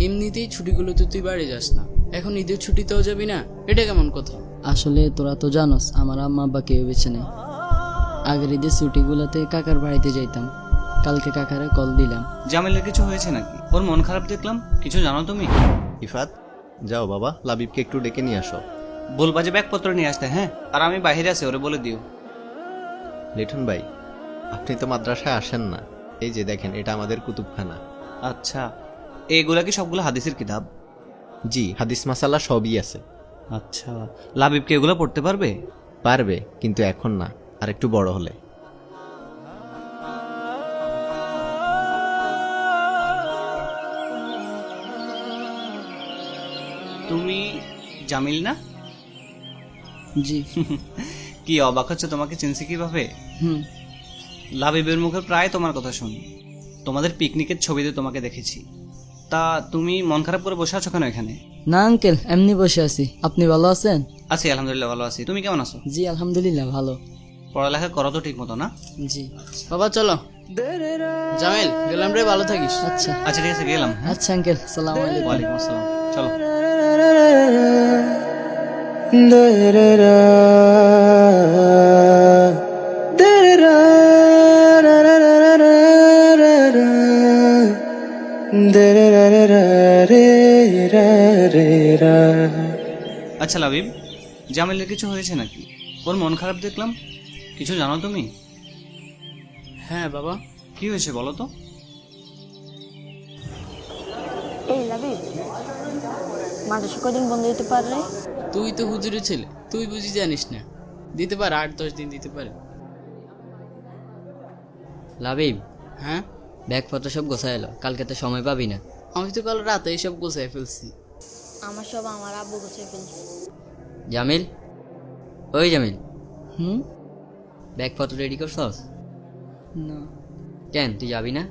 এমনিতেই ছুটিগুলোতে তুই বাড়ি যাস না, এখন ঈদের ছুটিতেও যাবি না? এটা কেমন কথা? আসলে তোরা তো জানোস আমার আম্মা আব্বা কেউ বেছে নেই। আগের ঈদের ছুটিগুলোতে কাকার বাড়িতে যাইতাম। কালকে কাকারে কল দিলাম। জামিলের কিছু হয়েছে নাকি? ওর মন খারাপ দেখলাম, কিছু জানো তুমি? ইফাত, যাও বাবা, লাবিবকে একটু ডেকে নিয়ে আসো। বলবা যে ব্যাগপত্র নিয়ে আসতে। হ্যাঁ, আর আমি বাইরে আছি, ওরে বলে দিও। লিটন ভাই, আপনি তো মাদ্রাসায় আসেন না। এই যে দেখেন, এটা আমাদের কুতুবখানা। আচ্ছা, এইগুলা কি সবগুলো হাদিসের কিতাব? জি, হাদিস মাসালা সবই আছে। আচ্ছা, লাবিবকে এগুলো পড়তে পারবে? পারবে, কিন্তু এখন না, আর একটু বড় হলে। তুমি জামিল না? জি। কি অবাক হচ্ছে, তোমাকে চিনছি কিভাবে? হুম। লাবিবের মুখে প্রায় তোমার কথা শুনি। তোমাদের পিকনিকের ছবিতে তোমাকে দেখেছি। তা তুমি মন খারাপ করে বসে আছো কেন এখানে? না আঙ্কেল, এমনি বসে আছি। আপনি ভালো আছেন? আছি, আলহামদুলিল্লাহ ভালো আছি। তুমি কেমন আছো? জি আলহামদুলিল্লাহ ভালো। পড়ালেখা করো তো ঠিক মতো না? জি। বাবা চলো। জামিল, গেলাম রে, ভালো থাকিস। আচ্ছা আচ্ছা ঠিক আছে, গেলাম। হ্যাঁ, আচ্ছা আঙ্কেল, সালাম আলাইকুম। ওয়ালাইকুম আসসালাম। চলো। আচ্ছা লাবিব, জামিলের কিছু হয়েছে নাকি? ওর মন খারাপ দেখলাম, কিছু জানো তুমি? হ্যাঁ বাবা। কি হয়েছে বলো তো? এই লাবিব, মাদ্রাসা কদিন বন্ধ দিতে পারে? তুই তো হুজুরের ছেলে, তুই বুঝি জানিস না? দিতে পারে, 8-10 দিন দিতে পারে। লাবিব, হ্যাঁ, ব্যাগপত্র সব গোছায় এলো, কালকে তো সময় পাবি না। আমি তো কাল রাতে এইসব গোছায় ফেলছি। আমার সব আমার আব্বু গুছিয়ে ফেলছে। জামিল, ওই জামিল, হুম। ব্যাগপত্র রেডি করছস? না। কেন তুই যাবি না?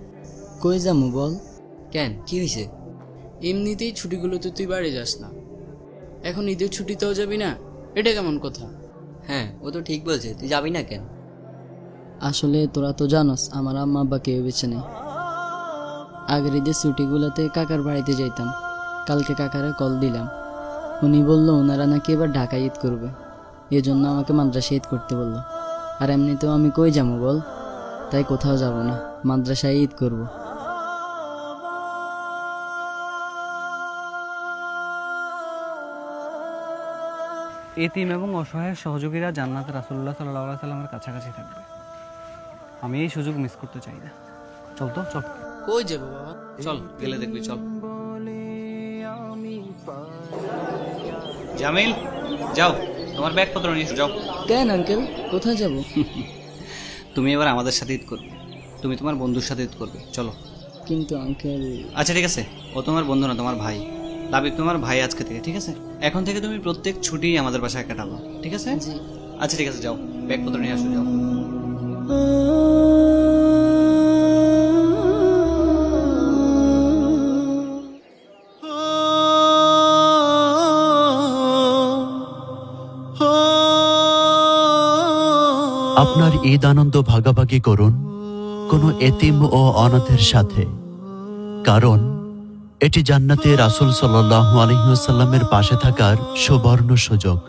কই যামু বল? কেন, কি হয়েছে? এমনিতেই ছুটিগুলোতে তুই বাড়ি যাস না, এখন ঈদের ছুটিতেও যাবি না? এটা কেমন কথা? হ্যাঁ, ও তো ঠিক বলছে, তুই যাবি না কেন? আসলে তোরা তো জানোস আমার আম্মা আব্বা কেউ বেছে নেই। আগের ঈদের ছুটিগুলোতে কাকার বাড়িতে যাইতাম। কালকে কাকারে কল দিলাম। উনি বললো ওনারা নাকি এবার ঢাকায় ঈদ করবে, এজন্য আমাকে মাদ্রাসায় ঈদ করতে বললো। আর এমনিতেও আমি কই যাবো বল? তাই কোথাও যাব না, মাদ্রাসায় ঈদ করব। এতিম এবং অসহায় সহযোগীরা জান্নাতে রাসূলুল্লাহ সাল্লাল্লাহু আলাইহি সাল্লামের কাছাকাছি থাকবে। আমি এই সুযোগ মিস করতে চাই না। চল তো, চল। কই যাবো বাবা? চল, গেলে দেখবি, চল। জামিল, যাও, তোমার ব্যাগপত্র নিয়ে এসো, যাও। কেন আঙ্কেল, কোথায় যাব? তুমি এবার আমাদের সাথে ঈদ করবে, তুমি তোমার বন্ধুর সাথে ঈদ করবে, চলো। কিন্তু আঙ্কেল। আচ্ছা ঠিক আছে, ও তোমার বন্ধু না, তোমার ভাই। লাবিব তোমার ভাই আজকে থেকে, ঠিক আছে? এখন থেকে তুমি প্রত্যেক ছুটি আমাদের বাসায় কাটাবো, ঠিক আছে? জি। আচ্ছা ঠিক আছে, যাও, ব্যাগপত্র নিয়ে আসো, যাও। আপনার ঈদ আনন্দ ভাগাভাগি করুন কোনো এতিম ও অনাথের সাথে, কারণ এটি জান্নাতে রাসূল সাল্লাল্লাহু আলাইহি ওয়াসাল্লামের পাশে থাকার সুবর্ণ সুযোগ।